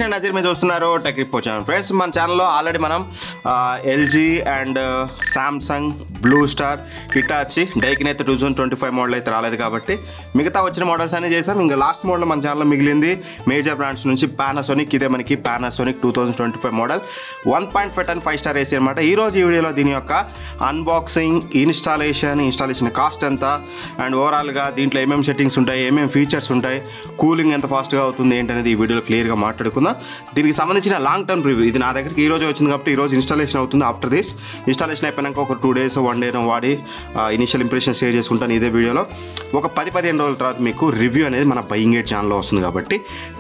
Suresh and Nazir మీద చూస్తున్నారు tech report channel. Friends, మన ఛానల్లో ఆల్రెడీ మనం LG and Samsung, blue star, Hitachi, Daikin అయితే 2025 మోడల్ అయితే రాలేదు కాబట్టి మిగతా వచ్చిన మోడల్స్ అన్నీ చేసాం. ఇంకా లాస్ట్ మోడల్ మన ఛానల్లో మిగిలింది మేజర్ బ్రాండ్స్ నుంచి పానాసోనిక్. ఇదే మనకి పానాసోనిక్ 2025 మోడల్ 1.5 టన్ 5 స్టార్ ఏసీ అనమాట. ఈరోజు ఈ వీడియోలో దీని యొక్క అన్బాక్సింగ్, ఇన్స్టాలేషన్ కాస్ట్ ఎంత, అండ్ ఓవరాల్గా దీంట్లో ఏమేమి సెట్టింగ్స్ ఉంటాయి, ఏమేమి ఫీచర్స్ ఉంటాయి, కూలింగ్ ఎంత ఫాస్ట్గా అవుతుంది ఏంటనేది ఈ వీడియోలో క్లియర్గా మాట్లాడుకుందాం. దీనికి సంబంధించిన లాంగ్ టర్మ్ రివ్యూ ఇది నా దగ్గరికి ఈరోజు వచ్చింది కాబట్టి ఈరోజు ఇన్స్టాలేషన్ అవుతుంది. ఆఫ్టర్ దిస్ ఇన్స్టాలేషన్ అయిపోయినాక ఒక 2 days 1 day వాడి ఇనిషియల్ ఇంప్రెషన్ షేర్ చేసుకుంటాను ఇదే వీడియోలో. ఒక 10-15 రోజుల తర్వాత మీకు రివ్యూ అనేది మన బయింగ్ గైడ్ ఛానల్లో వస్తుంది కాబట్టి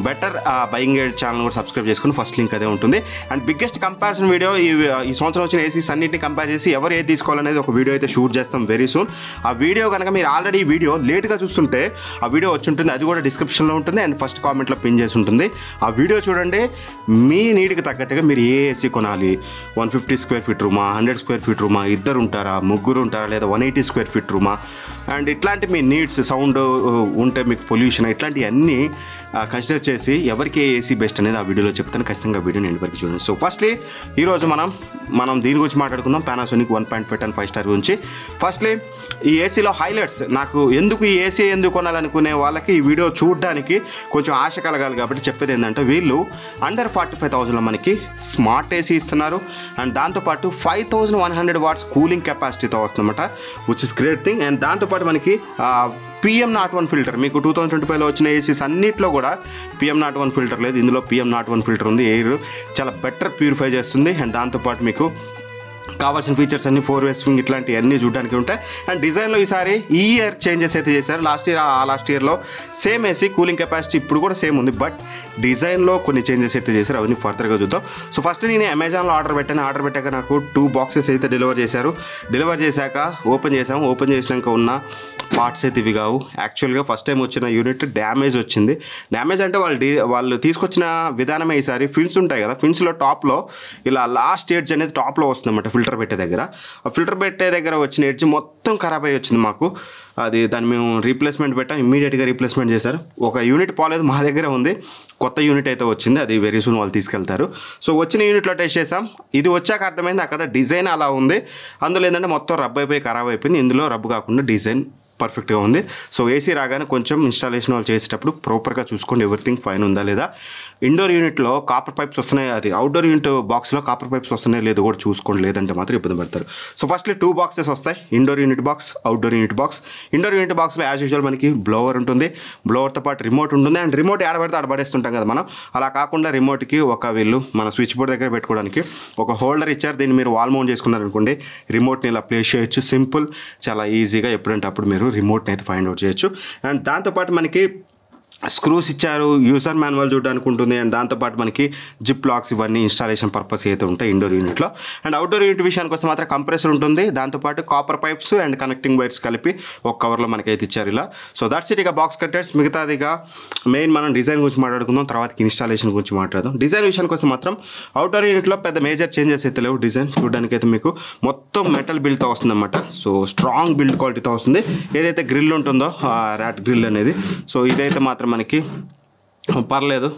బెటర్ బయింగ్ గైడ్ ఛానల్ కూడా సబ్స్క్రైబ్ చేసుకుని ఫస్ట్ లింక్ అదే ఉంటుంది. అండ్ బిగ్గెస్ట్ కంపారిజన్ వీడియో ఈ సంవత్సరం వచ్చిన ఏసీస్ అన్నింటినీ కంపేర్ చేసి ఎవరు ఏది తీసుకోవాలనేది ఒక వీడియో అయితే షూట్ చేస్తాం వెరీ సూన్. ఆ వీడియో కనుక మీరు ఆల్రెడీ వీడియో లేట్గా చూస్తుంటే ఆ వీడియో వచ్చి ఉంటుంది, అది కూడా డిస్క్రిప్షన్లో ఉంటుంది అండ్ ఫస్ట్ కామెంట్లో పిన్ చేసి ఉంటుంది. ఆ వీడియో చూడండి. మీ నీడ్కి తగ్గట్టుగా మీరు ఏ ఏసీ కొనాలి, 150 square feet రూమా, 100 square feet రూమా, ఇద్దరు ఉంటారా, ముగ్గురు ఉంటారా, లేదా 180 square feet రూమా, అండ్ ఇట్లాంటి మీ నీడ్స్, సౌండ్ ఉంటే మీకు పొల్యూషన్, ఇట్లాంటివన్నీ కన్సిడర్ చేసి ఎవరికి ఏసీ బెస్ట్ అనేది ఆ వీడియోలో చెప్తాను. ఖచ్చితంగా వీడియోని ఎండ్ వరకు చూడండి. సో ఫస్ట్లీ ఈరోజు మనం దీని గురించి మాట్లాడుకుందాం, పానాసోనిక్ 1.5 టన్ 5 స్టార్ గురించి. ఫస్ట్లీ ఈ ఏసీలో హైలైట్స్, నాకు ఎందుకు ఈ ఏసీ ఎందుకు కొనాలనుకునే వాళ్ళకి ఈ వీడియో చూడడానికి కొంచెం ఆశ కలగాలి కాబట్టి చెప్పేది ఏంటంటే, వీళ్ళు అండర్ 45,000లో మనకి స్మార్ట్ ఏసీ ఇస్తున్నారు అండ్ దాంతోపాటు 5100 watts కూలింగ్ కెపాసిటీతో వస్తుందన్నమాట, which is great thing. And దాంతోపాటు మనకి PM01 ఫిల్టర్, మీకు 2025లో వచ్చిన ఏసీస్ అన్నింటిలో కూడా PM01 ఫిల్టర్ లేదు, ఇందులో PM01 ఫిల్టర్ ఉంది. ఎయిర్ చాలా బెటర్ ప్యూరిఫై చేస్తుంది. అండ్ దాంతోపాటు మీకు కావాల్సిన ఫీచర్స్ అన్ని 4-way స్వింగ్ ఇట్లాంటివి అన్నీ చూడడానికి ఉంటాయి. అండ్ డిజైన్లో ఈసారి ఈ ఇయర్ చేంజెస్ అయితే చేశారు. లాస్ట్ ఇయర్లో సేమ్ ఏసీ కూలింగ్ కెపాసిటీ ఇప్పుడు కూడా సేమ్ ఉంది, బట్ డిజైన్లో కొన్ని చేంజెస్ అయితే చేశారు, అవన్నీ ఫర్దర్గా చూద్దాం. సో ఫస్ట్ నేను అమెజాన్లో ఆర్డర్ పెట్టాక నాకు 2 boxes అయితే డెలివర్ చేశారు. డెలివర్ చేశాక ఓపెన్ చేసినాక ఉన్న పార్ట్స్ అయితే ఇవి కావు. యాక్చువల్గా ఫస్ట్ టైం వచ్చిన యూనిట్ డ్యామేజ్ వచ్చింది. డ్యామేజ్ అంటే వాళ్ళు తీసుకొచ్చిన విధానమే ఈసారి ఫిన్స్ ఉంటాయి కదా, ఫిన్స్లో టాప్లో ఇలా లాస్ట్ ఎడ్జ్ అనేది టాప్లో వస్తుందన్నమాట. ఫిల్టర్ పెట్టే దగ్గర వచ్చిన ఎడ్జ్ మొత్తం ఖరాబ్ అయ్యి వచ్చింది మాకు. దాన్ని మేము రీప్లేస్మెంట్ పెట్టాం, ఇమ్మీడియట్గా రీప్లేస్మెంట్ చేశారు. ఒక యూనిట్ పోలేదు, మా దగ్గర ఉంది, కొత్త యూనిట్ అయితే వచ్చింది, అది వెరీ సూన్ వాళ్ళు తీసుకెళ్తారు. సో వచ్చిన యూనిట్లో టెస్ట్ చేసాం. ఇది వచ్చాక అర్థమైంది అక్కడ డిజైన్ అలా ఉంది, అందులో ఏంటంటే మొత్తం రబ్ అయిపోయి ఖరాబ్ అయిపోయింది. ఇందులో రబ్ కాకుండా డిజైన్ పర్ఫెక్ట్గా ఉంది. సో ఏసీ రాగానే కొంచెం ఇన్స్టాలేషన్ వాళ్ళు చేసేటప్పుడు ప్రాపర్గా చూసుకోండి ఎవ్రీథింగ్ ఫైన్ ఉందా లేదా. ఇండోర్ యూనిట్లో కాపర్ పైప్స్ వస్తున్నాయి, అది అవుట్డోర్ యూనిట్ బాక్స్లో కాపర్ పైప్స్ వస్తున్నాయి లేదో కూడా చూసుకోండి, లేదంటే మాత్రం ఇబ్బంది పడతారు. సో ఫస్ట్లీ 2 boxes వస్తాయి, indoor unit box, outdoor unit box. Indoor unit బాక్స్లో యాజ్ యూజువల్ మనకి బ్లోవర్ ఉంటుంది, బ్లోవర్తో పాటు రిమోట్ ఉంటుంది. అండ్ రిమోట్ ఆడబడితే ఆడబడేస్తుంటాం కదా మనం, అలా కాకుండా రిమోట్కి వీళ్ళు మన స్విచ్ బోర్డ్ దగ్గర పెట్టుకోవడానికి ఒక హోల్డర్ ఇచ్చారు. దీన్ని మీరు వాల్ మౌంట్ చేసుకున్నారనుకోండి, రిమోట్ని ఇలా ప్లేస్ చేయొచ్చు, సింపుల్, చాలా ఈజీగా ఎప్పుడంటే అప్పుడు మీరు రిమోట్ని అయితే ఫైండ్ అవుట్ చేయొచ్చు. అండ్ దాంతోపాటు మనకి స్క్రూస్ ఇచ్చారు, యూజర్ మాన్యువల్ చూడడానికి ఉంటుంది. అండ్ దాంతోపాటు మనకి జిప్ లాక్స్, ఇవన్నీ ఇన్స్టాలేషన్ పర్పస్ అయితే ఉంటాయి ఇండోర్ యూనిట్లో. అండ్ అవుట్డోర్ యూనిట్ విషయానికి వస్తే మాత్రం కంప్రెసర్ ఉంటుంది, దాంతోపాటు copper pipes and connecting wires కలిపి ఒక కవర్లో మనకైతే ఇచ్చారు ఇలా. So that's it. ఇక బాక్స్ కంటెంట్స్ మిగతాదిగా మెయిన్ మనం డిజైన్ గురించి మాట్లాడుకుందాం, తర్వాత ఇన్స్టాలేషన్ గురించి మాట్లాడదాం. డిజైన్ విషయానికి వస్తే మాత్రం అవుట్డోర్ యూనిట్లో పెద్ద మేజర్ చేంజెస్ అయితే లేవు. డిజైన్ చూడడానికి అయితే మీకు మొత్తం మెటల్ బిల్డ్తో వస్తుందన్నమాట, సో స్ట్రాంగ్ బిల్డ్ క్వాలిటీతో వస్తుంది. ఏదైతే గ్రిల్ ఉంటుందో ర్యాట్ గ్రిల్ అనేది, సో ఇదైతే మాత్రం మనకి పర్లేదు,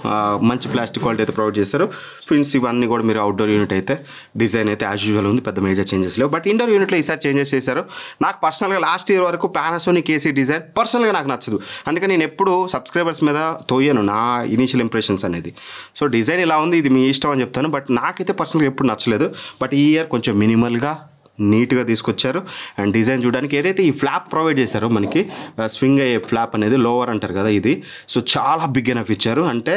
మంచి ప్లాస్టిక్ క్వాలిటీ అయితే ప్రొవైడ్ చేస్తారు. ఫిన్స్ ఇవన్నీ కూడా మీరు అవుట్డోర్ యూనిట్ అయితే డిజైన్ అయితే యాజ్ యూజువల్ ఉంది, పెద్ద మేజర్ చేంజెస్ లేవు. బట్ ఇండోర్ యూనిట్లో ఈసారి చేంజెస్ చేశారు. నాకు పర్సనల్గా లాస్ట్ ఇయర్ వరకు పానాసోనిక్ ఏసీ డిజైన్ పర్సనల్గా నాకు నచ్చదు, అందుకని నేను ఎప్పుడు సబ్స్క్రైబర్స్ మీద తోయను నా ఇనీషియల్ ఇంప్రెషన్స్ అనేది. సో డిజైన్ ఇలా ఉంది, ఇది మీ ఇష్టం అని చెప్తాను, బట్ నాకైతే పర్సనల్గా ఎప్పుడు నచ్చలేదు. బట్ ఈ ఇయర్ కొంచెం మినిమల్గా నీట్గా తీసుకొచ్చారు. అండ్ డిజైన్ చూడడానికి ఏదైతే ఈ ఫ్లాప్ ప్రొవైడ్ చేశారో మనకి స్వింగ్ అయ్యే ఫ్లాప్ అనేది, లోవర్ అంటారు కదా ఇది, సో చాలా బిగ్ ఎనఫ్ ఇచ్చారు. అంటే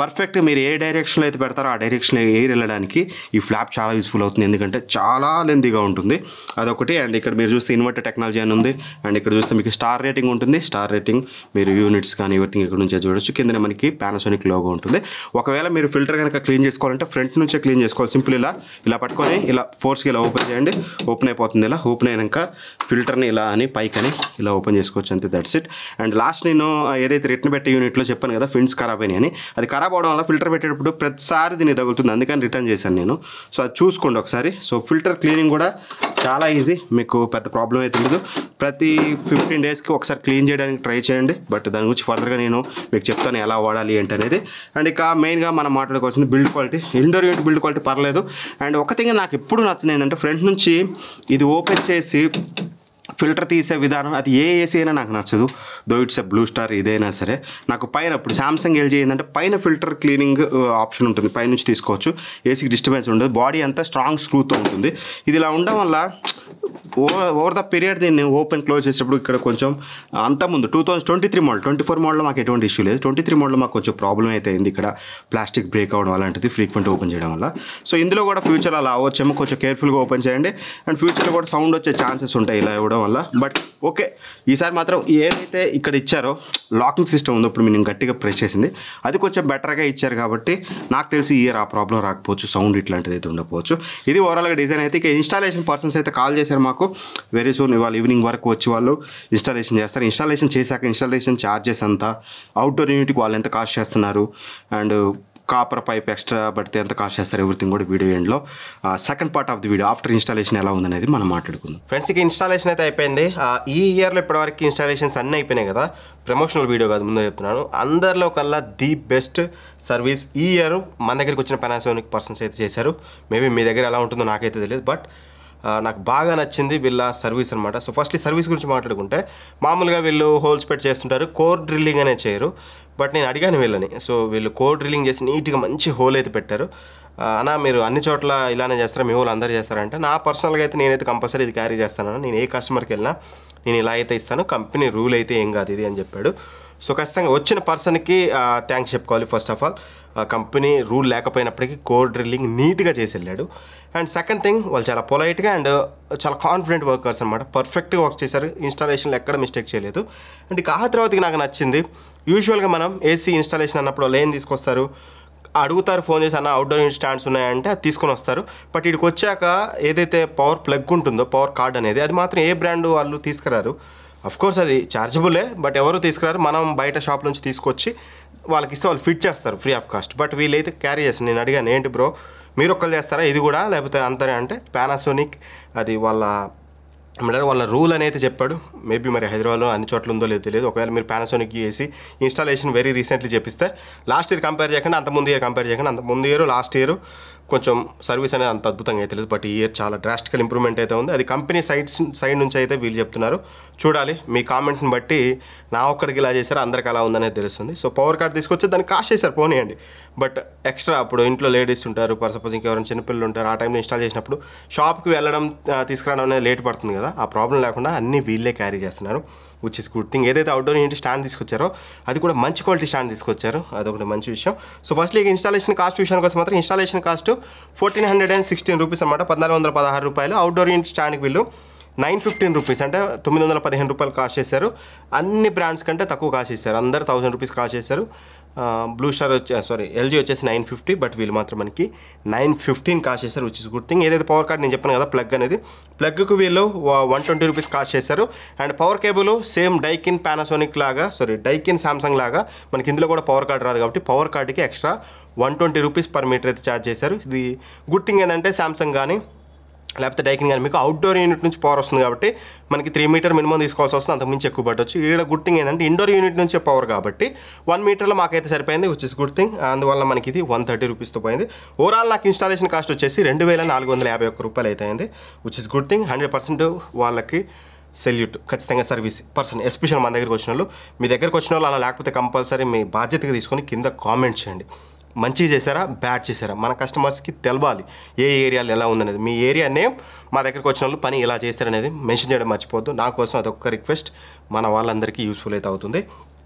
పర్ఫెక్ట్ మీరు ఏ డైరెక్షన్లో అయితే పెడతారో ఆ డైరెక్షన్లో ఎయిర్ వెళ్ళడానికి ఈ ఫ్లాప్ చాలా యూస్ఫుల్ అవుతుంది, ఎందుకంటే చాలా లెంతీగా ఉంటుంది, అదొకటి. అండ్ ఇక్కడ మీరు చూస్తే ఇన్వర్టర్ టెక్నాలజీ అని ఉంది. అండ్ ఇక్కడ చూస్తే మీకు స్టార్ రేటింగ్ ఉంటుంది, స్టార్ రేటింగ్ మీరు యూనిట్స్ కానీ ఎవ్రీథింగ్ ఇక్కడ నుంచే చూడొచ్చు. కిందనే మనకి పానాసోనిక్ లోగో ఉంటుంది. ఒకవేళ మీరు ఫిల్టర్ కనుక క్లీన్ చేసుకోవాలంటే ఫ్రంట్ నుంచే క్లీన్ చేసుకోవాలి. సింపుల్ ఇలా పట్టుకొని ఇలా ఫోర్స్కి ఇలా ఓపెన్ చేయండి, ఓపెన్ అయిపోతుంది. ఇలా ఓపెన్ అయినాక ఫిల్టర్ని ఇలా అని పైకని ఇలా ఓపెన్ చేసుకోవచ్చు, అంతే, దట్స్ ఇట్. అండ్ లాస్ట్ నేను ఏదైతే రిటర్న్ పెట్టే యూనిట్లో చెప్పాను కదా ఫిన్స్ ఖరాబ్ అయినాయి అని, అది ఖరాబ్ అవడం వల్ల ఫిల్టర్ పెట్టేటప్పుడు ప్రతిసారి దీన్ని తగులుతుంది, అందుకని రిటర్న్ చేశాను నేను. సో అది చూసుకోండి ఒకసారి. సో ఫిల్టర్ క్లీనింగ్ కూడా చాలా ఈజీ, మీకు పెద్ద ప్రాబ్లం అయితే ఉండదు. ప్రతి 15 డేస్కి ఒకసారి క్లీన్ చేయడానికి ట్రై చేయండి. బట్ దాని గురించి ఫర్దర్గా నేను మీకు చెప్తాను ఎలా వాడాలి ఏంటి అనేది. అండ్ ఇక మెయిన్గా మనం మాట్లాడుకోవాల్సింది build quality. Indoor unit build quality పర్లేదు. అండ్ ఒక థింగ్ నాకు ఎప్పుడు నచ్చింది ఏంటంటే, ఫ్రంట్ నుంచి ఇది ఓపెన్ చేసి ఫిల్టర్ తీసే విధానం, అది ఏ ఏసీ అయినా నాకు నచ్చదు. Though it's a blue star ఇదైనా సరే. నాకు పైన ఇప్పుడు సామ్సంగ్ ఎల్జీ ఏంటంటే పైన ఫిల్టర్ క్లీనింగ్ ఆప్షన్ ఉంటుంది, పైనుంచి తీసుకోవచ్చు. ఏసీకి డిస్టర్బెన్స్ ఉండదు, బాడీ అంతా స్ట్రాంగ్ స్క్రూతో ఉంటుంది. ఇది ఇలా ఉండడం వల్ల ఓవర్ ద పీరియడ్ దీన్ని ఓపెన్ క్లోజ్ చేసేటప్పుడు ఇక్కడ కొంచెం అంతకుముందు 2023 మోడల్ 24 మోడల్లో మాకు ఎటువంటి ఇష్యూ లేదు. 23 మోడల్లో మాకు కొంచెం ప్రాబ్లం అయితే అయింది, ఇక్కడ ప్లాస్టిక్ బ్రేక్ అవ్వడం అలాంటిది ఫ్రీక్వెంట్ ఓపెన్ చేయడం వల్ల. సో ఇందులో కూడా ఫ్యూచర్ అలా అవ్వచ్చేమో, కొంచెం కేర్ఫుల్గా ఓపెన్ చేయండి. అండ్ ఫ్యూచర్లో కూడా సౌండ్ వచ్చే ఛాన్సెస్ ఉంటాయి ఇలా ఇవ్వడం వల్ల. బట్ ఓకే, ఈసారి మాత్రం ఏదైతే ఇక్కడ ఇచ్చారో లాకింగ్ సిస్టమ్ ఉందో, ఇప్పుడు నేను గట్టిగా ప్రెస్ చేసింది, అది కొంచెం బెటర్గా ఇచ్చారు కాబట్టి నాకు తెలిసి ఇయర్ ఆ ప్రాబ్లం రాకపోవచ్చు, సౌండ్ ఇట్లాంటిది అయితే ఉండకపోవచ్చు. ఇది ఓవరాల్గా డిజైన్ అయితే. ఇక ఇన్స్టాలేషన్ పర్సన్స్ అయితే కాల్ చేశారు మాకు, వెరీ సూన్ ఇవాళ ఈవినింగ్ వరకు వచ్చి వాళ్ళు ఇన్స్టాలేషన్ చేస్తారు. ఇన్స్టాలేషన్ చేశాక ఇన్స్టాలేషన్ ఛార్జెస్ అంతా, అవుట్డోర్ యూనిట్కి వాళ్ళు ఎంత కాస్ట్ చేస్తున్నారు, అండ్ కాపర్ పైప్ ఎక్స్ట్రా పడితే ఎంత కాస్ట్ చేస్తారు, ఎవ్రీథింగ్ కూడా వీడియో ఎండ్లో second part of the video after installation ఎలా ఉందనేది మనం మాట్లాడుకుందాం. ఫ్రెండ్స్, ఇక ఇన్స్టాలేషన్ అయితే అయిపోయింది. ఈ ఇయర్లో ఇప్పటివరకు ఇన్స్టాలేషన్స్ అన్నీ అయిపోయినాయి కదా, ప్రమోషనల్ వీడియో కాదు ముందే చెప్తున్నాను. అందరిలో కల్లా ది బెస్ట్ సర్వీస్ ఈ ఇయర్ మన దగ్గరికి వచ్చిన పానాసోనిక్ పర్సన్స్ అయితే చేశారు. మేబీ మీ దగ్గర ఎలా ఉంటుందో నాకైతే తెలియదు, బట్ నాకు బాగా నచ్చింది వీళ్ళ సర్వీస్ అనమాట. సో ఫస్ట్ ఈ సర్వీస్ గురించి మాట్లాడుకుంటే, మామూలుగా వీళ్ళు హోల్స్ పెట్టి చేస్తుంటారు, కోర్ డ్రిల్లింగ్ అనే చేయరు. బట్ నేను అడిగాను వీళ్ళని, సో వీళ్ళు కోర్ డ్రిల్లింగ్ చేసి నీట్గా మంచి హోల్ అయితే పెట్టారు. అన్నా మీరు అన్ని చోట్ల ఇలానే చేస్తారా, మీ హోల్ అందరూ చేస్తారంటే, నా పర్సనల్గా అయితే నేనైతే కంపల్సరీ ఇది క్యారీ చేస్తాను. నేను ఏ కస్టమర్కి వెళ్ళినా నేను ఇలా అయితే ఇస్తాను, కంపెనీ రూల్ అయితే ఏం కాదు ఇది అని చెప్పాడు. సో ఖచ్చితంగా వచ్చిన పర్సన్కి థ్యాంక్స్ చెప్పుకోవాలి. First of all company rule లేకపోయినప్పటికీ కోర్ డ్రిల్లింగ్ నీట్గా చేసి వెళ్ళాడు. అండ్ సెకండ్ థింగ్, వాళ్ళు చాలా పొలైట్గా అండ్ చాలా కాన్ఫిడెంట్ వర్కర్స్ అనమాట. పర్ఫెక్ట్గా వర్క్ చేశారు, ఇన్స్టాలేషన్లో ఎక్కడ మిస్టేక్ చేయలేదు. అండ్ ఇక ఆ తర్వాతకి నాకు నచ్చింది, యూజువల్గా మనం ఏసీ ఇన్స్టాలేషన్ అన్నప్పుడు వాళ్ళు ఏం తీసుకొస్తారు, అడుగుతారు ఫోన్ చేసి, అన్న అవుట్డోర్ యూనిట్ స్టాండ్స్ ఉన్నాయంటే అది తీసుకొని వస్తారు. బట్ ఇక్కడికి వచ్చాక ఏదైతే పవర్ ప్లగ్ ఉంటుందో, పవర్ కార్డ్ అనేది, అది మాత్రం ఏ బ్రాండ్ వాళ్ళు తీసుకురారు. అఫ్కోర్స్ అది ఛార్జబులే, బట్ ఎవరు తీసుకురారు. మనం బయట షాప్ నుంచి తీసుకొచ్చి వాళ్ళకి ఇస్తే వాళ్ళు ఫిట్ చేస్తారు ఫ్రీ ఆఫ్ కాస్ట్. బట్ వీళ్ళైతే క్యారీ చేస్తారు. నేను అడిగాను, ఏంటి బ్రో మీరు ఒక్కరు చేస్తారా ఇది కూడా, లేకపోతే అంతనే అంటే పానాసోనిక్ అది వాళ్ళ రూల్ అనేది చెప్పాడు. మేబీ మరి హైదరాబాద్లో అన్ని చోట్ల ఉందో లేదో తెలియదు. ఒకవేళ మీరు పానాసోనిక్ చేసి ఇన్స్టాలేషన్ వెరీ రీసెంట్లీ చేపిస్తే, లాస్ట్ ఇయర్ కంపేర్ చేయకుండా అంత ముందు ఇయర్ కంపేర్ చేయకుండా, అంత ముందు ఇయర్ లాస్ట్ ఇయర్ కొంచెం సర్వీస్ అనేది అంత అద్భుతంగా అయితే లేదు. బట్ ఈ ఇయర్ చాలా డ్రాస్టికల్ ఇంప్రూవ్మెంట్ అయితే ఉంది. అది కంపెనీ సైడ్ నుంచి అయితే వీళ్ళు చెప్తున్నారు. చూడాలి, మీ కామెంట్ని బట్టి నా ఒక్కడికి ఇలా చేశారు, అందరికి అలా ఉందనేది తెలుస్తుంది. సో పవర్ కార్డ్ తీసుకొచ్చి దాన్ని కాస్ట్ చేశారు, పోనీయండి. బట్ ఎక్స్ట్రా అప్పుడు ఇంట్లో లేడీస్ ఉంటారు, సపోజ్ ఇంకెవరైనా చిన్నపిల్లలు ఉంటారు, ఆ టైంలో ఇన్స్టాల్ చేసినప్పుడు షాప్కి వెళ్ళడం తీసుకురావడం అనేది లేట్ పడుతుంది కదా, ఆ ప్రాబ్లం లేకుండా అన్నీ వీళ్ళే క్యారీ చేస్తున్నారు, విచ్ ఇస్ గుడ్ థింగ్. ఏదైతే అవుట్డోర్ యూనిట్ స్టాండ్ తీసుకొచ్చారో అది కూడా మంచి క్వాలిటీ స్టాండ్ తీసుకొచ్చారు, అదొకటి మంచి విషయం. సో ఫస్ట్లీ ఇన్స్టాలేషన్ కాస్ట్ విషయానికి వస్తే మాత్రం ఇన్స్టాలేషన్ కాస్ట్ 1416 రూపీస్ అనమాట, 1416 రూపాయలు. అవుట్డోర్ యూనిట్ స్టాండ్కి వీళ్ళు 915 రూపీస్ అంటే 915 రూపాయలు కాస్ట్ చేశారు. అన్ని బ్రాండ్స్ కంటే తక్కువ కాస్ట్ చేశారు, అందరు 1000 రూపీస్ కాస్ట్ చేశారు. బ్లూ స్టార్ ఎల్జీ వచ్చేసి 950, బట్ వీళ్ళు మాత్రం మనకి 915 కాస్ట్ చేశారు, విచ్ ఇస్ గుడ్ థింగ్. ఏదైతే పవర్ కార్డ్ నేను చెప్పాను కదా ప్లగ్ అనేది, ప్లగ్కు వీళ్ళు 120 రూపీస్ కాస్ట్ చేశారు. And power cable same Daikin Panasonic లాగా, డైకిన్ సామ్సంగ్ లాగా మనకి ఇందులో కూడా పవర్ కార్డ్ రాదు కాబట్టి పవర్ కార్డ్కి ఎక్స్ట్రా 120 రూపీస్ పర్ మీటర్ అయితే ఛార్జ్ చేశారు. ఇది గుడ్ థింగ్ ఏంటంటే సామ్సంగ్ కానీ లేకపోతే డైకిన్ కానీ మీకు అవుట్డోర్ యూనిట్ నుంచి పవర్ వస్తుంది కాబట్టి మనకి 3 మీటర్ మినిమం తీసుకోవాల్సి వస్తుంది, అంతకుమించి ఎక్కువ పట్టవచ్చు. ఇక్కడ గుడ్ థింగ్ ఏంటంటే ఇండోర్ యూనిట్ నుంచే పవర్ కాబట్టి 1 మీటర్లో మాకైతే సరిపోయింది, విచ్ ఇస్ గుడ్ థింగ్. అందువల్ల మనకి ఇది 130 రూపీస్తో పోయింది. ఓవరాల్ నాకు ఇన్స్టాలేషన్ కాస్ట్ వచ్చేసి 2451 రూపాయలు అయితే అయింది, విచ్ ఇస్ గుడ్ థింగ్. 100% వాళ్ళకి సెల్యూట్ ఖచ్చితంగా సర్వీస్ పర్సన్, ఎస్పెషల్ మన దగ్గరికి వచ్చిన వాళ్ళు. మీ దగ్గరికి వచ్చిన వాళ్ళు అలా లేకపోతే కంపల్సరీ మీ బాధ్యతగా తీసుకొని కింద కామెంట్ చేయండి, మంచిగా చేశారా బ్యాడ్ చేశారా, మన కస్టమర్స్కి తెలవాలి ఏ ఏరియాలో ఎలా ఉందనేది. మీ ఏరియా నేమ్ మా దగ్గరికి వచ్చిన వాళ్ళు పని ఎలా చేస్తారనేది మెన్షన్ చేయడం మర్చిపోద్దు. నా కోసం అదొక్క రిక్వెస్ట్, మన వాళ్ళందరికీ యూస్ఫుల్ అయితే అవుతుంది.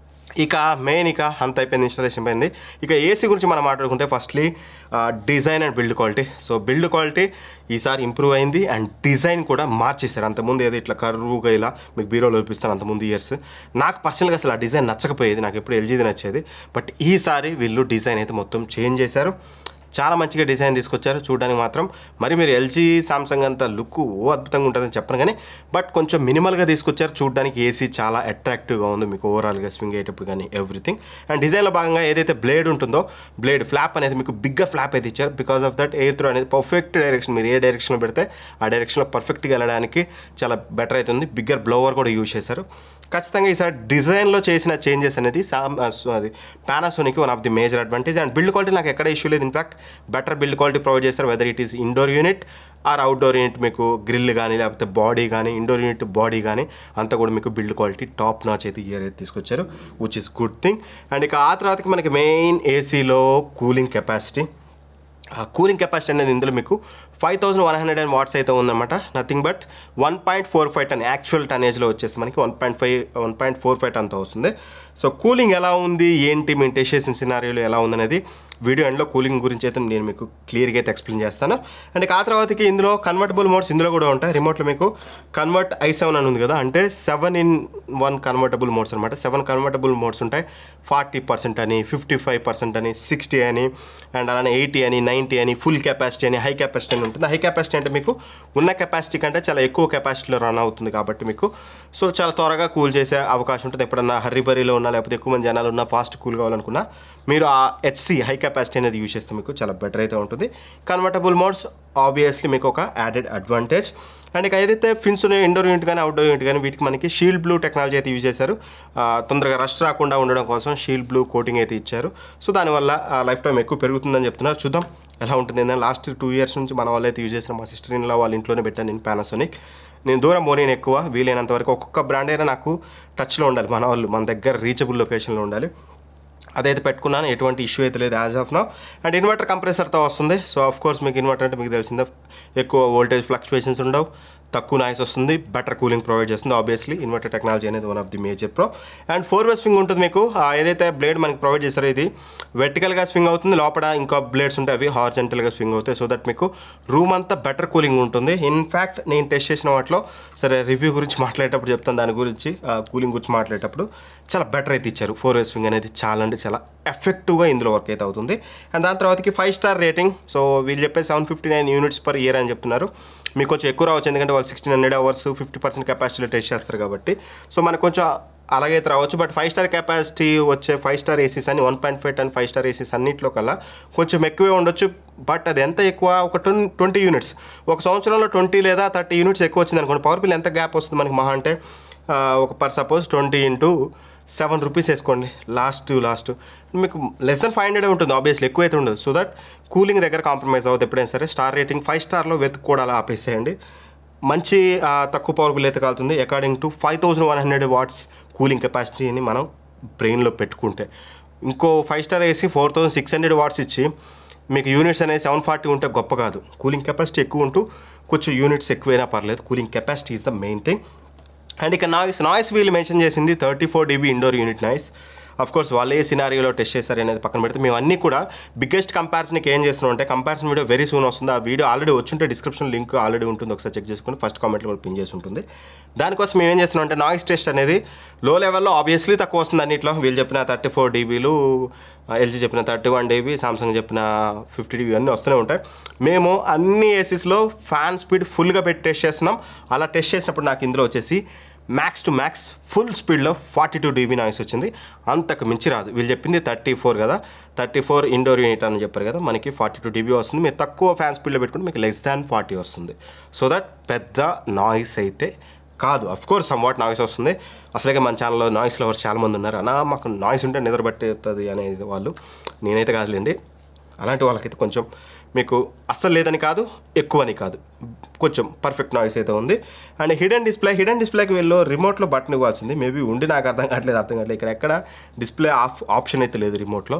ఇక మెయిన్ అంత అయిపోయింది, ఇన్స్టాలేషన్ అయిపోయింది. ఇక ఏసీ గురించి మనం మాట్లాడుకుంటే firstly design and build quality. So build quality ఈసారి ఇంప్రూవ్ అయింది అండ్ డిజైన్ కూడా మార్చేశారు. అంతకుముందు ఏదో ఇట్లా కర్వ్గా ఇలా మీకు బీరోలో చూపిస్తాను, అంతకుముందు ఇయర్స్ నాకు పర్సనల్గా అసలు ఆ డిజైన్ నచ్చకపోయేది, నాకు ఎప్పుడు ఎల్జీది నచ్చేది. బట్ ఈసారి వీళ్ళు డిజైన్ అయితే మొత్తం చేంజ్ చేశారు. చాలా మంచిగా డిజైన్ తీసుకొచ్చారు. చూడడానికి మాత్రం మరి మీరు ఎల్జీ సామ్సంగ్ అంత లుక్ అద్భుతంగా ఉంటుందని చెప్పను కానీ బట్ కొంచెం మినిమల్గా తీసుకొచ్చారు. చూడడానికి ఏసీ చాలా అట్రాక్టివ్గా ఉంది మీకు ఓవరాల్గా స్వింగ్ అయ్యేటప్పుడు కానీ ఎవ్రీథింగ్. అండ్ డిజైన్లో భాగంగా ఏదైతే బ్లేడ్ ఉంటుందో బ్లేడ్ ఫ్లాప్ అనేది మీకు బిగ్గర్ ఫ్లాప్ అయితే ఇచ్చారు. Because of that air throw అనేది పర్ఫెక్ట్ డైరెక్షన్, మీరు ఏ డైరెక్షన్లో పెడితే ఆ డైరెక్షన్లో పర్ఫెక్ట్గా వెళ్ళడానికి చాలా బెటర్ అవుతుంది. బిగ్గర్ బ్లోవర్ కూడా యూజ్ చేశారు. ఖచ్చితంగా ఈసారి డిజైన్లో చేసిన చేంజెస్ అనేది అది Panasonic one of the major advantage. And build quality నాకు ఎక్కడ ఇష్యూ లేదు. In fact better build quality provide చేస్తారు. Whether it is indoor unit or outdoor unit, మీకు గ్రిల్ కానీ లేకపోతే బాడీ కానీ ఇండోర్ యూనిట్ బాడీ కానీ అంతా కూడా మీకు బిల్డ్ క్వాలిటీ టాప్ నాచ్ అయితే ఇయర్ అయితే తీసుకొచ్చారు, which is good thing. And ఇక ఆ తర్వాతకి మనకి మెయిన్ ఏసీలో కూలింగ్ కెపాసిటీ. కూలింగ్ కెపాసిటీ అనేది ఇందులో మీకు 5100 వాట్స్ అయితే ఉందన్నమాట. నథింగ్ బట్ 1.45 టన్ యాక్చువల్ టనేజ్లో వచ్చేసి మనకి 1.45 టన్తో వస్తుంది. సో కూలింగ్ ఎలా ఉంది ఏంటి, మేము టెస్ట్ చేసిన సినారియోలో ఎలా ఉందనేది వీడియో ఎండ్లో కూలింగ్ గురించి అయితే నేను మీకు క్లియర్గా అయితే ఎక్స్ప్లెయిన్ చేస్తాను. అండ్ ఆ తర్వాతకి ఇందులో కన్వర్టబుల్ మోడ్స్ ఇందులో కూడా ఉంటాయి. రిమోట్లో మీకు కన్వర్ట్ i7 అని ఉంది కదా, అంటే 7-in-1 కన్వర్టబుల్ మోడ్స్ అనమాట. 7 కన్వర్టబుల్ మోడ్స్ ఉంటాయి. 40% అని, 55% అని, 60 అని, అండ్ అలానే 80 అని, 90 అని, ఫుల్ కెపాసిటీ అని, హై కెపాసిటీ అని ఉంటుంది. హై కెపాసిటీ అంటే మీకు ఉన్న కెపాసిటీ కంటే చాలా ఎక్కువ కెపాసిటీలో రన్ అవుతుంది కాబట్టి మీకు సో చాలా త్వరగా కూల్ చేసే అవకాశం ఉంటుంది. ఎప్పుడన్నా హర్రీబరీలో ఉన్నా లేకపోతే ఎక్కువ మంది జనాలు ఉన్నా ఫాస్ట్ కూల్ కావాలనుకున్నా మీరు ఆ హెచ్సి హై కెపాసిటీ అనేది యూజ్ చేస్తే మీకు చాలా బెటర్ అయితే ఉంటుంది. కన్వర్టబుల్ మోడ్స్ ఆబ్వియస్లీ మీకు ఒక యాడెడ్ అడ్వాంటేజ్. అండ్ ఇక ఏదైతే ఫిన్స్ ఉన్నాయో ఇండోర్ యూనిట్ కానీ అవుట్డోర్ యూనిట్ కానీ వీటికి మనకి షీల్డ్ బ్లూ టెక్నాలజీ అయితే యూజ్ చేశారు. తొందరగా రష్ రాకుండా ఉండడం కోసం షీల్డ్ బ్లూ కోటింగ్ అయితే ఇచ్చారు. సో దానివల్ల లైఫ్ టైం ఎక్కువ పెరుగుతుందని చెప్తున్నారు. చూద్దాం ఎలా ఉంటుంది. నేను లాస్ట్ 2 years నుంచి మన వాళ్ళు అయితే యూజ్ చేసిన మా సిస్టర్ ఇన్లా వాళ్ళ ఇంట్లోనే పెట్టాను నేను పానాసోనిక్. నేను దూరం పోనీ ఎక్కువ వీలైనంత వరకు ఒక్కొక్క బ్రాండ్ అయినా నాకు టచ్లో ఉండాలి, మన వాళ్ళు మన దగ్గర రీచబుల్ లొకేషన్లో ఉండాలి. అదైతే పెట్టుకున్నాను, ఎటువంటి ఇష్యూ అయితే లేదు as of now. And inverter కంప్రెసర్తో వస్తుంది. సో ఆఫ్ కోర్స్ మీకు ఇన్వర్టర్ అంటే మీకు తెలిసిందే ఎక్కువ వోల్టేజ్ ఫ్లక్చువేషన్స్ ఉండవు, తక్కువ నాయిస్ వస్తుంది, బెటర్ కూలింగ్ ప్రొవైడ్ చేస్తుంది. ఆబ్వియస్లీ ఇన్వర్టర్ టెక్నాలజీ అనేది one of the major pro. And 4-way swing ఉంటుంది మీకు. ఏదైతే బ్లేడ్ మనకి ప్రొవైడ్ చేస్తారో ఇది వెర్టికల్గా స్వింగ్ అవుతుంది, లోపల ఇంకా బ్లేడ్స్ ఉంటాయి అవి హారిజంటల్గా స్వింగ్ అవుతాయి. సో దట్ మీకు రూమ్ అంతా బెటర్ కూలింగ్ ఉంటుంది. ఇన్ఫ్యాక్ట్ నేను టెస్ట్ చేసిన వాటిలో సరే రివ్యూ గురించి మాట్లాడేటప్పుడు చెప్తాను, దాని గురించి కూలింగ్ గురించి మాట్లాడేటప్పుడు చాలా బెటర్ అయితే ఇచ్చారు. 4-way స్వింగ్ అనేది చాలా అంటే చాలా ఎఫెక్టివ్గా ఇందులో వర్క్ అయితే అవుతుంది. అండ్ దాని తర్వాతకి 5-star రేటింగ్. సో వీళ్ళు చెప్పే 759 units per year అని చెప్తున్నారు. మీకు కొంచెం ఎక్కువ రావచ్చు, ఎందుకంటే వాళ్ళు 1600 hours 50% కెపాసిటీలో టెస్ట్ చేస్తారు కాబట్టి. సో మనకు కొంచెం అలాగైతే రావచ్చు. బట్ 5-star కెపాసిటీ వచ్చే 5-star ఏసీస్ అని 1.5 ton 5-star ఏసీస్ అన్నింటిలో కల్లా కొంచెం ఎక్కువే ఉండొచ్చు. బట్ అది ఎంత ఎక్కువ, ఒక 20 units ఒక సంవత్సరంలో 20 లేదా 30 units ఎక్కువ వచ్చింది అనుకోండి, పవర్ బిల్ ఎంత గ్యాప్ వస్తుంది మనకి మహా అంటే ఒక పర్ సపోజ్ 20 into 7 rupees వేసుకోండి లాస్ట్ మీకు less than 500 ఉంటుంది. ఆబ్వియస్లీ ఎక్కువ అయితే ఉండదు. సో దట్ కూలింగ్ దగ్గర కాంప్రమైజ్ అవుతుంది ఎప్పుడైనా సరే. స్టార్ రేటింగ్ 5-starలో వెతుక్కోవడాలి ఆపేసేయండి. మంచి తక్కువ పవర్ బిల్ అయితే కాలుతుంది. అకార్డింగ్ టు 5100 watts కూలింగ్ కెపాసిటీని మనం బ్రెయిన్లో పెట్టుకుంటే, ఇంకో 5-star ఏసీ 4600 watts ఇచ్చి మీకు యూనిట్స్ అనేది 740 ఉంటే గొప్ప కాదు. కూలింగ్ కెపాసిటీ ఎక్కువ ఉంటూ కొంచెం యూనిట్స్ ఎక్కువైనా పర్లేదు. Cooling capacity is the main thing. And ఇక నాయిస్ వీళ్ళు మెన్షన్ చేసింది 34 dB indoor unit noise. Of course వాళ్ళు ఏ సినారియోలో టెస్ట్ చేశారు అనేది పక్కన పెడితే మేము అన్నీ కూడా బిగ్గెస్ట్ కంపారిజన్కి ఏం చేస్తున్నాం అంటే కంపారిజన్ వీడియో వెరీ సూన్ వస్తుంది. ఆ వీడియో ఆల్రెడీ వచ్చుంటే డిస్క్రిప్షన్ లింక్ ఆల్రెడీ ఉంటుంది, ఒకసారి చెక్ చేసుకుని ఫస్ట్ కామెంట్లో కూడా పిన్ చేసి ఉంటుంది. దానికోసం మేము ఏం చేస్తున్నాం అంటే నాయిస్ టెస్ట్ అనేది లో లెవెల్లో ఆబ్వియస్లీ తక్కువ వస్తుంది అన్నింటిలో. వీళ్ళు చెప్పిన 34 dBలు, ఎల్జీ చెప్పిన 31 dB, సామ్సంగ్ చెప్పిన 50 dB అన్నీ వస్తూనే ఉంటాయి. మేము అన్ని ఏసీస్లో ఫ్యాన్ స్పీడ్ ఫుల్గా పెట్టి టెస్ట్ చేస్తున్నాం. అలా టెస్ట్ చేసినప్పుడు నాకు ఇందులో వచ్చేసి మ్యాక్స్ టు మ్యాక్స్ ఫుల్ స్పీడ్లో 42 dB నాయిస్ వచ్చింది. అంతకు మించి రాదు. వీళ్ళు చెప్పింది 34 కదా, 34 ఇండోర్ యూనిట్ అని చెప్పారు కదా, మనకి 42 dB వస్తుంది. మీరు తక్కువ ఫ్యాన్ స్పీడ్లో పెట్టుకుంటే మీకు less than 40 వస్తుంది. సో దట్ పెద్ద నాయిస్ అయితే కాదు. Of course some what noise వస్తుంది. అసలుగా మన ఛానల్లో నాయిస్ లవర్స్ చాలామంది ఉన్నారు. అన్నా మాకు నాయిస్ ఉంటే నిద్ర పట్టేస్తుంది అనేది వాళ్ళు, నేనైతే కాదులేండి. అలాంటి వాళ్ళకైతే కొంచెం మీకు అస్సలు లేదని కాదు, ఎక్కువని కాదు, కొంచెం పర్ఫెక్ట్ నాయిస్ అయితే ఉంది. అండ్ హిడెన్ డిస్ప్లేకి వెళ్ళి రిమోట్లో బటన్ ఇవ్వాల్సింది. మేబీ ఉండి నాకు అర్థం కావట్లేదు. ఇక్కడ ఎక్కడ డిస్ప్లే ఆప్షన్ అయితే లేదు రిమోట్లో.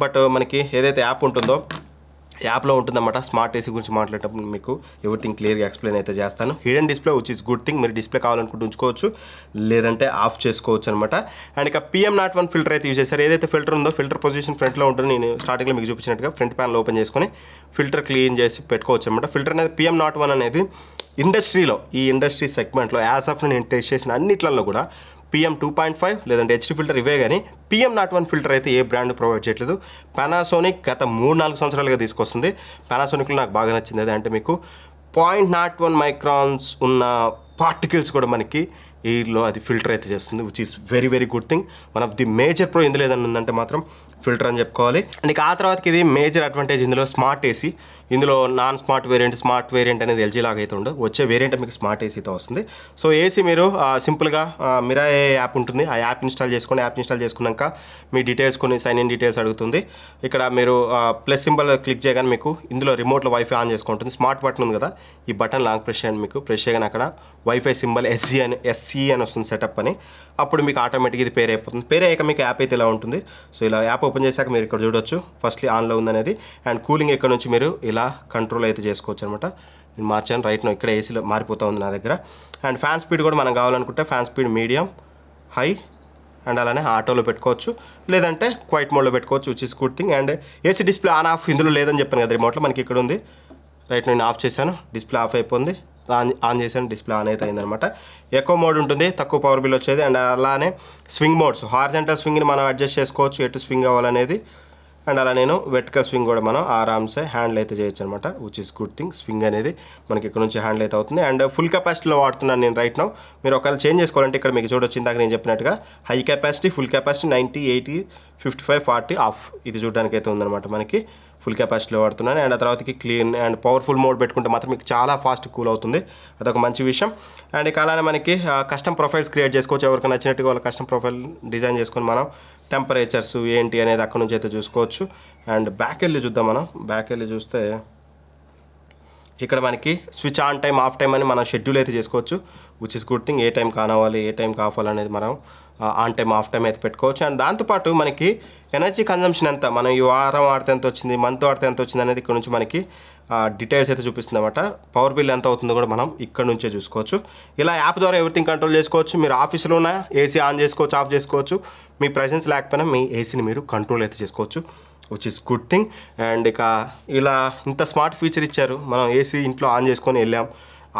బట్ మనకి ఏదైతే యాప్ ఉంటుందో యాప్లో ఉంటుందన్నమాట. స్మార్ట్ ఏసీ గురించి మాట్లాడేటప్పుడు మీకు ఎవ్రీథింగ్ క్లియర్గా ఎక్స్ప్లెయిన్ అయితే చేస్తాను. Hidden display which is good thing. మీరు డిస్ప్లే కావాలనుకుంటే ఉంచుకోవచ్చు, లేదంటే ఆఫ్ చేసుకోవచ్చు అనమాట. అండ్ ఇక PM01 ఫిల్టర్ అయితే యూజ్ చేశారు. ఏదైతే ఫిల్టర్ ఉందో ఫిల్టర్ పొజిషన్ ఫ్రంట్లో ఉంటుంది. నేను స్టార్టింగ్లో మీకు చూపించినట్టుగా ఫ్రంట్ ప్యానల్ ఓపెన్ చేసుకొని ఫిల్టర్ క్లీన్ చేసి పెట్టుకోవచ్చు అనమాట. ఫిల్టర్ అనేది PM01 అనేది ఇండస్ట్రీలో, ఈ ఇండస్ట్రీ సెగ్మెంట్లో యాజ్ ఆఫ్ నేను టెస్ట్ చేసిన అన్నిట్లలో కూడా PM 2.5 లేదంటే హెచ్డి ఫిల్టర్ ఇవే కానీ PM01 ఫిల్టర్ అయితే ఏ బ్రాండ్ ప్రొవైడ్ చేయట్లేదు. పానాసోనిక్ గత 3-4 సంవత్సరాలుగా తీసుకొస్తుంది. పానాసోనిక్లో నాకు బాగా నచ్చింది అదే అంటే మీకు 0.01 మైక్రాన్స్ ఉన్న పార్టికల్స్ కూడా మనకి ఎయిర్లో అది ఫిల్టర్ అయితే చేస్తుంది, which is very very good thing. One of the major pro ఇందులో ఏదైనా ఉందంటే మాత్రం ఫిల్టర్ అని చెప్పుకోవాలి. అండ్ ఆ తర్వాతకి ఇది మేజర్ అడ్వాంటేజ్ ఇందులో స్మార్ట్ ఏసీ. ఇందులో non smart variant, smart variant అనేది ఎల్జీ లాగా అయితే ఉండదు, వచ్చే వేరియంట్ మీకు స్మార్ట్ ఏసీతో వస్తుంది. సో ఏసీ మీరు సింపుల్గా మిరాయ్ యాప్ ఉంటుంది, ఆ యాప్ ఇన్స్టాల్ చేసుకోండి. యాప్ ఇన్స్టాల్ చేసుకున్నాక మీ డీటెయిల్స్ కొన్ని సైన్ ఇన్ డీటెయిల్స్ అడుగుతుంది. ఇక్కడ మీరు ప్లస్ సింబల్ క్లిక్ చేయగానే మీకు ఇందులో రిమోట్లో వైఫై ఆన్ చేసుకుంటుంది. స్మార్ట్ బటన్ ఉంది కదా, ఈ బటన్ లాంగ్ ప్రెస్ చేయండి. మీకు ప్రెస్ చేయగానే అక్కడ వైఫై సింబల్ ఎస్సీ అని వస్తుంది, సెటప్ అని. అప్పుడు మీకు ఆటోమేటిక్గా ఇది పేరు అయిపోతుంది. పేరు అయ్యాక మీకు యాప్ అయితే ఇలా ఉంటుంది. సో ఇలా యాప్ ఓపెన్ చేశాక మీరు ఇక్కడ చూడొచ్చు ఫస్ట్లీ ఆన్లో ఉందనేది. అండ్ కూలింగ్ ఇక్కడ నుంచి మీరు ఇలా కంట్రోల్ అయితే చేసుకోవచ్చు అనమాట. నేను మార్చాను రైట్ నో, ఇక్కడ ఏసీలో మారిపోతూ ఉంది నా దగ్గర. అండ్ ఫ్యాన్ స్పీడ్ కూడా మనం కావాలనుకుంటే fan speed medium, high and అలానే ఆటోలో పెట్టుకోవచ్చు, లేదంటే క్వైట్ మోడ్లో పెట్టుకోవచ్చు, which is good thing. And AC display on off ఇందులో లేదని చెప్పాను కదా, రిమోట్లో మనకి ఇక్కడ ఉంది. రైట్ నేను ఆఫ్ చేశాను, డిస్ప్లే ఆఫ్ అయిపోయింది. ఆన్ చేశాను, డిస్ప్లే ఆన్ అయితే అయిందనమాట. ఎకో మోడ్ ఉంటుంది, తక్కువ పవర్ బిల్ వచ్చేది. అండ్ అలానే స్వింగ్ మోడ్స్, హారిజాంటల్ స్వింగ్ని మనం అడ్జస్ట్ చేసుకోవచ్చు, ఎటు స్వింగ్ అవ్వాలనేది. అండ్ అలా నేను వెర్టికల్ స్వింగ్ కూడా మనం ఆరామ్సే హ్యాండిల్ అయితే చేయొచ్చు అనమాట, which is good thing. Swing అనేది మనకి ఇక్కడ నుంచి హ్యాండిల్ అయితే అవుతుంది. అండ్ ఫుల్ కెపాసిటీలో వాడుతున్నాను నేను రైట్ నౌ. మీరు ఒకవేళ చేంజ్ చేసుకోవాలంటే ఇక్కడ మీకు చూడొచ్చు, ఇందాక నేను చెప్పినట్టుగా high capacity, full capacity 90, 80, 55, 40 of ఇది చూడడానికి అయితే ఉందన్నమాట. మనకి ఫుల్ కెపాసిటీలో వాడుతున్నాను. అండ్ ఆ తర్వాతకి క్లీన్ అండ్ పవర్ఫుల్ మోడ్ పెట్టుకుంటే మాత్రం మీకు చాలా ఫాస్ట్ కూల్ అవుతుంది, అదొక మంచి విషయం. అండ్ ఇక అలానే మనకి కస్టమ్ ప్రొఫైల్స్ క్రియేట్ చేసుకోవచ్చు. ఎవరికి నచ్చినట్టుగా వాళ్ళ కస్టమ్ ప్రొఫైల్ డిజైన్ చేసుకొని మనం టెంపరేచర్స్ ఏంటి అనేది అక్కడ నుంచి అయితే చూసుకోవచ్చు. అండ్ బ్యాక్ వెళ్ళి చూద్దాం. మనం బ్యాక్ వెళ్ళి చూస్తే ఇక్కడ మనకి switch on time, of time అని మనం షెడ్యూల్ అయితే చేసుకోవచ్చు, which is good thing. A time కావాలి, ఏ టైం కావాలి అనేది మనం ఆన్ టైం, ఆఫ్ టైం అయితే పెట్టుకోవచ్చు. అండ్ దాంతోపాటు మనకి ఎనర్జీ కన్జంప్షన్ ఎంత, మనం ఈ వారం వాడితే ఎంత వచ్చింది, మంత్ వాడితే ఎంత వచ్చింది అనేది ఇక్కడ నుంచి మనకి డీటెయిల్స్ అయితే చూపిస్తుంది అనమాట. పవర్ బిల్ ఎంత అవుతుందో కూడా మనం ఇక్కడ నుంచే చూసుకోవచ్చు. ఇలా యాప్ ద్వారా ఎవ్రీథింగ్ కంట్రోల్ చేసుకోవచ్చు. మీరు ఆఫీస్లో ఉన్న ఏసీ ఆన్ చేసుకోవచ్చు, ఆఫ్ చేసుకోవచ్చు. మీ ప్రెజెన్స్ లేకపోయినా మీ ఏసీని మీరు కంట్రోల్ అయితే చేసుకోవచ్చు, which is good thing. And ఇక ఇలా ఇంత స్మార్ట్ ఫీచర్ ఇచ్చారు. మనం ఏసీ ఇంట్లో ఆన్ చేసుకొని వెళ్ళాం,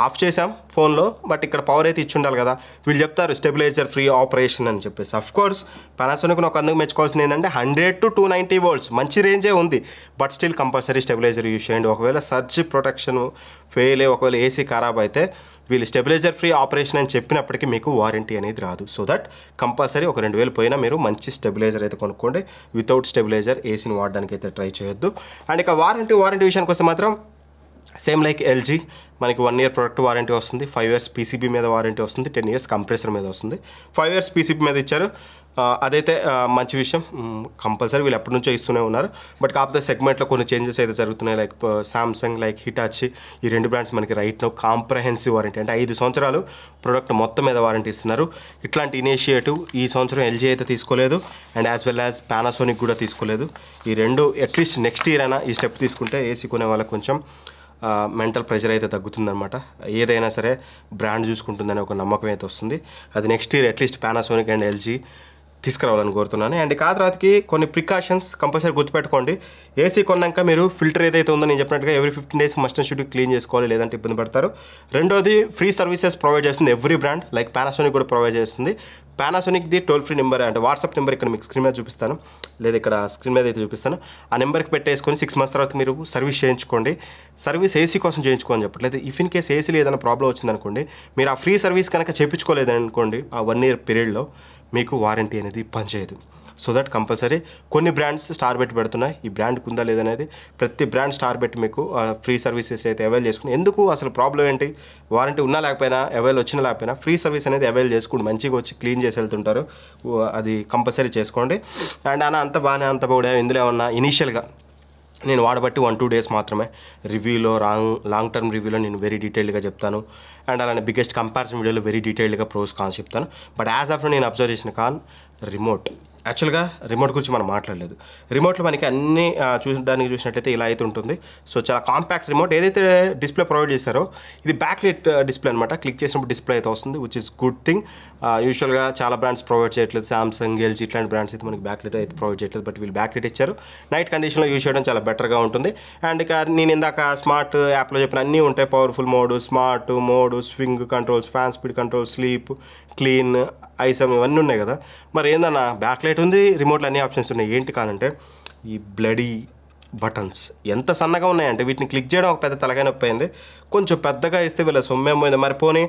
ఆఫ్ చేసాం ఫోన్లో, బట్ ఇక్కడ పవర్ అయితే ఇచ్చి ఉండాలి కదా. వీళ్ళు చెప్తారు స్టెబిలైజర్ ఫ్రీ ఆపరేషన్ అని చెప్పేసి. అఫ్ కోర్స్ పానాసోనిక్ ఒక అందుకు మెచ్చుకోవాల్సింది ఏంటంటే 100 to 290 volts మంచి రేంజే ఉంది, but still compulsory stabiliser use చేయండి. ఒకవేళ సర్జ్ ప్రొటెక్షన్ ఫెయిల్ అయ్యి ఒకవేళ ఏసీ ఖరాబ్ అయితే వీళ్ళు స్టెబిలైజర్ ఫ్రీ ఆపరేషన్ అని చెప్పినప్పటికీ మీకు వారంటీ అనేది రాదు. సో దట్ కంపల్సరీ ఒక 2000 పోయినా మీరు మంచి స్టెబిలైజర్ అయితే కొనుక్కోండి. వితౌట్ స్టెబిలైజర్ ఏసీని వాడడానికి అయితే ట్రై చేయొద్దు. అండ్ ఇక వారంటీ విషయానికి వస్తే మాత్రం సేమ్ లైక్ ఎల్జీ మనకి 1 year ప్రొడక్ట్ వారంటీ వస్తుంది, 5 years పీసీబీ మీద వారంటీ వస్తుంది, 10 years కంప్రెసర్ మీద వస్తుంది. 5 years పీసీబీ మీద ఇచ్చారు, అదైతే మంచి విషయం. కంపల్సరీ వీళ్ళు ఎప్పటి నుంచో ఇస్తూనే ఉన్నారు. బట్ కాకపోతే సెగ్మెంట్లో కొన్ని చేంజెస్ అయితే జరుగుతున్నాయి. లైక్ సామ్సంగ్, లైక్ హిటాచి, ఈ 2 బ్రాండ్స్ మనకి రైట్ నౌ కాంప్రహెన్సివ్ వారంటీ అంటే 5 సంవత్సరాలు ప్రొడక్ట్ మొత్తం మీద వారంటీ ఇస్తున్నారు. ఇట్లాంటి ఇనిషియేటివ్ ఈ సంవత్సరం ఎల్జీ అయితే తీసుకోలేదు, and as well as Panasonic కూడా తీసుకోలేదు. ఈ 2 అట్లీస్ట్ నెక్స్ట్ ఇయర్ అయినా ఈ స్టెప్ తీసుకుంటే ఏసీ కొనే వాళ్ళకి కొంచెం మెంటల్ ప్రెషర్ అయితే తగ్గుతుందన్నమాట. ఏదైనా సరే బ్రాండ్ చూసుకుంటుందనే ఒక నమ్మకం అయితే వస్తుంది. అది next year at least Panasonic and LG తీసుకురావాలని కోరుతున్నాను. అండ్ ఆ తర్వాతకి కొన్ని ప్రికాషన్స్ కంపల్సరీ గుర్తుపెట్టుకోండి. ఏసీ కొన్నాక మీరు ఫిల్టర్ ఏదైతే ఉందో నేను చెప్పినట్టుగా every 15 days must and should clean చేసుకోవాలి, లేదంటే ఇబ్బంది పడతారు. రెండోది ఫ్రీ సర్వీసెస్ ప్రొవైడ్ చేస్తుంది ఎవ్రీ బ్రాండ్, లైక్ పానాసోనిక్ కూడా ప్రొవైడ్ చేస్తుంది. పానాసోనిక్ది టోల్ ఫ్రీ నెంబర్ అంటే వాట్సాప్ నెంబర్ ఇక్కడ మీకు స్క్రీన్ మీద చూపిస్తాను, లేదా ఇక్కడ స్క్రీన్ మీద అయితే చూపిస్తాను. ఆ నెంబర్కి పెట్టేసుకొని 6 months తర్వాత మీరు సర్వీస్ చేయించుకోండి. సర్వీస్ ఏసీ కోసం చేయించుకోని చెప్పట్లేదు. ఇఫ్ ఇన్ కేస్ ఏసీలో ఏదైనా ప్రాబ్లం వచ్చిందనుకోండి, మీరు ఆ ఫ్రీ సర్వీస్ కనుక చేయించుకోలేదనుకోండి ఆ 1 year పీరియడ్లో మీకు వారంటీ అనేది పనిచేయదు. సో దట్ కంపల్సరీ కొన్ని బ్రాండ్స్ స్టార్ పెట్టి పెడుతున్నాయి, ఈ బ్రాండ్కి ఉందా లేదనేది ప్రతి బ్రాండ్ స్టార్ పెట్టి మీకు ఫ్రీ సర్వీసెస్ అయితే అవైల్ చేసుకుని. ఎందుకు అసలు ప్రాబ్లం ఏంటి, వారంటీ ఉన్నా లేకపోయినా అవైల్ వచ్చినా లేకపోయినా ఫ్రీ సర్వీస్ అనేది అవైల్ చేసుకుని మంచిగా వచ్చి క్లీన్ చేసి వెళ్తుంటారు, అది కంపల్సరీ చేసుకోండి. అండ్ అంత బాగానే అంత కూడా ఇందులో ఏమన్నా ఇనీషియల్గా నేను వాడబట్టి 1-2 days మాత్రమే, రివ్యూలో లాంగ్ టర్మ్ రివ్యూలో నేను వెరీ డీటెయిల్డ్గా చెప్తాను. అండ్ అలానే బిగ్గెస్ట్ కంపారిజన్ వీడియోలో వెరీ డీటెయిల్డ్గా ప్రోస్ కాన్స్ చెప్తాను. బట్ యాజ్ ఆఫ్ నేను అబ్జర్వ్ చేసిన రిమోట్, యాక్చువల్గా రిమోట్ గురించి మనం మాట్లాడలేదు. రిమోట్లో మనకి అన్నీ చూసినట్టయితే ఇలా అయితే ఉంటుంది. సో చాలా కాంపాక్ట్ రిమోట్. ఏదైతే డిస్ప్లే ప్రొవైడ్ చేశారో ఇది బ్యాక్లైట్ డిస్ప్లే అనమాట. క్లిక్ చేసినప్పుడు డిస్ప్లే అయితే వస్తుంది, విచ్ ఇస్ గుడ్ థింగ్. యూజువల్గా చాలా బ్రాండ్స్ ప్రొవైడ్ చేయట్లేదు, సామ్సంగ్, ఎల్జీ ఇట్లాంటి బ్రాండ్స్ అయితే మనకి బ్యాక్లైట్ అయితే ప్రొవైడ్ చేయట్లేదు. బట్ వీళ్ళు బ్యాక్లైట్ ఇచ్చారు. నైట్ కండిషన్లో యూజ్ చేయడం చాలా బెటర్గా ఉంటుంది. అండ్ ఇక నేను ఇందాక స్మార్ట్ యాప్లో చెప్పిన అన్నీ ఉంటాయి, powerful mode, smart mode, swing controls, fan speed control, sleep, clean, ఐసమ్ ఇవన్నీ ఉన్నాయి కదా. మరి ఏందన్నా బ్యాక్ లైట్ ఉంది, రిమోట్లో అన్ని ఆప్షన్స్ ఉన్నాయి, ఏంటి కానంటే ఈ బ్లడీ బటన్స్ ఎంత సన్నగా ఉన్నాయంటే వీటిని క్లిక్ చేయడం ఒక పెద్ద తలకాయ నొప్పి అయింది. కొంచెం పెద్దగా ఇస్తే వీళ్ళ సొమ్మేం పోయింది. మరి పోనీ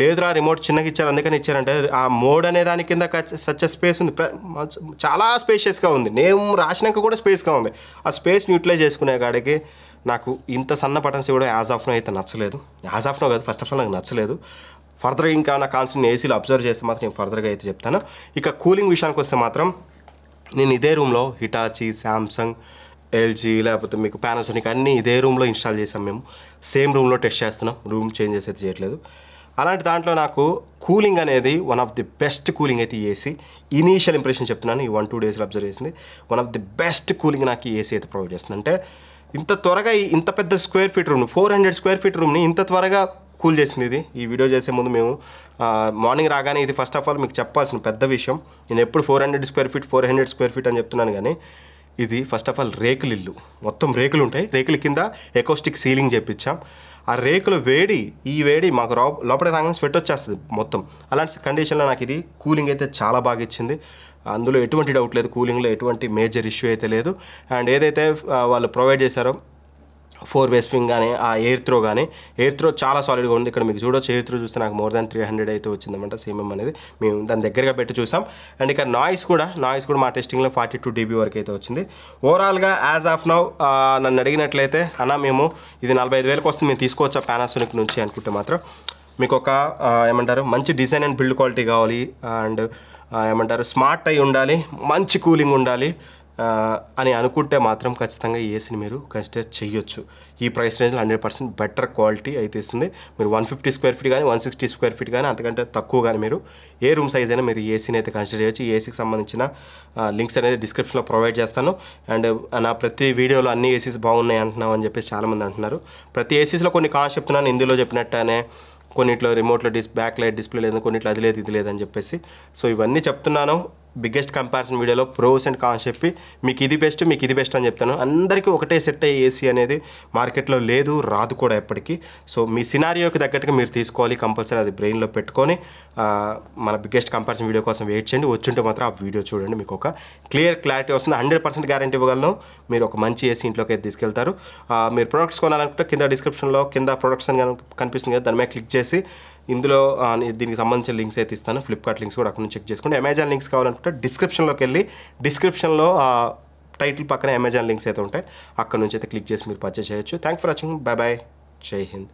లేదురా రిమోట్ చిన్నగా ఇచ్చారు అందుకని ఇచ్చారంటే ఆ మోడ్ అనే దాని కింద సచ్ స్పేస్ ఉంది, చాలా స్పేషియస్గా ఉంది. నేను రాసినాక కూడా స్పేస్గా ఉంది. ఆ స్పేస్ని యూటిలైజ్ చేసుకునే కాడికి నాకు ఇంత సన్న బటన్స్ కూడా యాజ్ ఆఫ్ నో అయితే నచ్చలేదు. యాజ్ ఆఫ్ నో కాదు, ఫస్ట్ ఆఫ్ ఆల్ నాకు నచ్చలేదు. ఫర్దర్గా ఇంకా నా కాన్సెప్ట్ని ఏసీలో అబ్జర్వ్ చేస్తే మాత్రం నేను ఫర్దర్గా అయితే చెప్తాను. ఇక కూలింగ్ విషయానికి వస్తే మాత్రం నేను ఇదే రూమ్లో హిటాచి, శాంసంగ్, ఎల్జీ లేకపోతే మీకు పానాసోనిక్ అన్నీ ఇదే రూమ్లో ఇన్స్టాల్ చేసాం. మేము సేమ్ రూమ్లో టెస్ట్ చేస్తున్నాం, రూమ్ చేంజెస్ అయితే చేయట్లేదు. అలాంటి దాంట్లో నాకు కూలింగ్ అనేది one of the best cooling అయితే ఏసీ. ఇనీషియల్ ఇంప్రెషన్ చెప్తున్నాను, ఈ 1-2 డేస్లో అబ్జర్వ్ చేసింది. One of the best cooling నాకు ఈ ఏసీ అయితే ప్రొవైడ్ చేస్తుంది. అంటే ఇంత త్వరగా ఇంత పెద్ద square feet room, 400 square feet రూమ్ని ఇంత త్వరగా కూల్ చేసింది ఇది. ఈ వీడియో చేసే ముందు మేము మార్నింగ్ రాగానే ఇది ఫస్ట్ ఆఫ్ ఆల్ మీకు చెప్పాల్సిన పెద్ద విషయం. నేను ఎప్పుడు 400 స్క్వేర్ ఫీట్ అని చెప్తున్నాను, కానీ ఇది ఫస్ట్ ఆఫ్ ఆల్ రేకులు ఇల్లు, మొత్తం రేకులు ఉంటాయి. రేకుల కింద ఎకోస్టిక్ సీలింగ్ చేపించాం. ఆ రేకుల వేడి, ఈ వేడి మాకు లోపల రాగానే స్వెట్ వచ్చేస్తుంది మొత్తం. అలాంటి కండిషన్లో నాకు ఇది కూలింగ్ అయితే చాలా బాగా ఇచ్చింది. అందులో ఎటువంటి డౌట్ లేదు, కూలింగ్లో ఎటువంటి మేజర్ ఇష్యూ అయితే లేదు. అండ్ ఏదైతే వాళ్ళు ప్రొవైడ్ చేశారో 4 వే స్వింగ్ కానీ ఆ ఎయిర్ త్రో చాలా సాలిడ్గా ఉంది. ఇక్కడ మీకు చూడొచ్చు, ఎయిర్ త్రో చూస్తే నాకు మోర్ దాన్ 300 అయితే వచ్చిందన్నమాట సిఎంఎం అనేది. మేము దాని దగ్గరగా పెట్టి చూసాం. అండ్ ఇక్కడ నాయిస్ కూడా మా టెస్టింగ్లో 42 dB వరకు అయితే వచ్చింది. ఓవరాల్గా యాజ్ ఆఫ్ నౌ నన్ను అడిగినట్లయితే అన్న మేము ఇది 45,000కి వస్తుంది, మేము తీసుకోవచ్చా పానాసోనిక్ నుంచి అనుకుంటే మాత్రం మీకు ఒక ఏమంటారు మంచి డిజైన్ అండ్ బిల్డ్ క్వాలిటీ కావాలి, అండ్ ఏమంటారు స్మార్ట్ అయి ఉండాలి, మంచి కూలింగ్ ఉండాలి అని అనుకుంటే మాత్రం ఖచ్చితంగా ఈ ఏసీని మీరు కన్సిడర్ చేయొచ్చు. ఈ ప్రైస్ రేంజ్లో 100% బెటర్ క్వాలిటీ అయితే ఇస్తుంది. మీరు 150 స్క్వేర్ ఫీట్ కానీ 160 స్క్వేర్ ఫీట్ కానీ అంతకంటే తక్కువ కానీ మీరు ఏ రూమ్ సైజ్ అయినా మీరు ఈ ఏసీని అయితే కన్సిడర్ చేయొచ్చు. ఈ ఏసీకి సంబంధించిన లింక్స్ అనేది డిస్క్రిప్షన్లో ప్రొవైడ్ చేస్తాను. అండ్ నా ప్రతి వీడియోలో అన్ని ఏసీస్ బాగున్నాయి అంటున్నావు అని చెప్పేసి చాలామంది అంటున్నారు. ప్రతి ఏసీస్లో కొన్ని కాన్స్ చెప్తున్నాను, ఇందులో చెప్పినట్టనే కొన్నిట్లో రిమోట్లో బ్యాక్ లైట్ డిస్ప్లే లేదు, కొన్నిట్లో అది లేదు ఇది లేదని చెప్పేసి. సో ఇవన్నీ చెప్తున్నాను బిగ్గెస్ట్ కంపారిజన్ వీడియోలో ప్రోస్ అండ్ కాన్స్ చెప్పి మీకు ఇది బెస్ట్ అని చెప్తాను. అందరికీ ఒకటే సెట్ అయ్యే ఏసీ అనేది మార్కెట్లో లేదు, రాదు కూడా ఎప్పటికీ. సో మీ సినారియోకి తగ్గట్టుగా మీరు తీసుకోవాలి, కంపల్సరీ అది బ్రెయిన్లో పెట్టుకొని మన బిగ్గెస్ట్ కంపారిజన్ వీడియో కోసం వెయిట్ చేయండి. వచ్చుంటే మాత్రం ఆ వీడియో చూడండి, మీకు ఒక క్లారిటీ వస్తుంది. 100% గ్యారంటీ ఇవ్వగలను, మీరు ఒక మంచి ఏసీ ఇంట్లోకి అయితే తీసుకెళ్తారు. మీరు ప్రొడక్ట్స్ కొనాలనుకుంటే కింద డిస్క్రిప్షన్లో కింద ప్రొడక్ట్స్ అని కనిపిస్తుంది కదా, దాని మీద క్లిక్ చేసి ఇందులో దీనికి సంబంధించిన లింక్స్ అయితే ఇస్తాను. ఫ్లిప్కార్ట్ లింక్స్ కూడా అక్కడ నుంచి చెక్ చేసుకోండి. అమెజాన్ లింక్స్ కావాలంటే డిస్క్రిప్షన్లోకి వెళ్ళి డిస్క్రిప్షన్లో టైటిల్ పక్కన అమెజాన్ లింక్స్ అయితే ఉంటాయి, అక్కడ నుంచి అయితే క్లిక్ చేసి మీరు పర్చేస్ చేయొచ్చు. Thank for watching, bye bye, జై హింద్.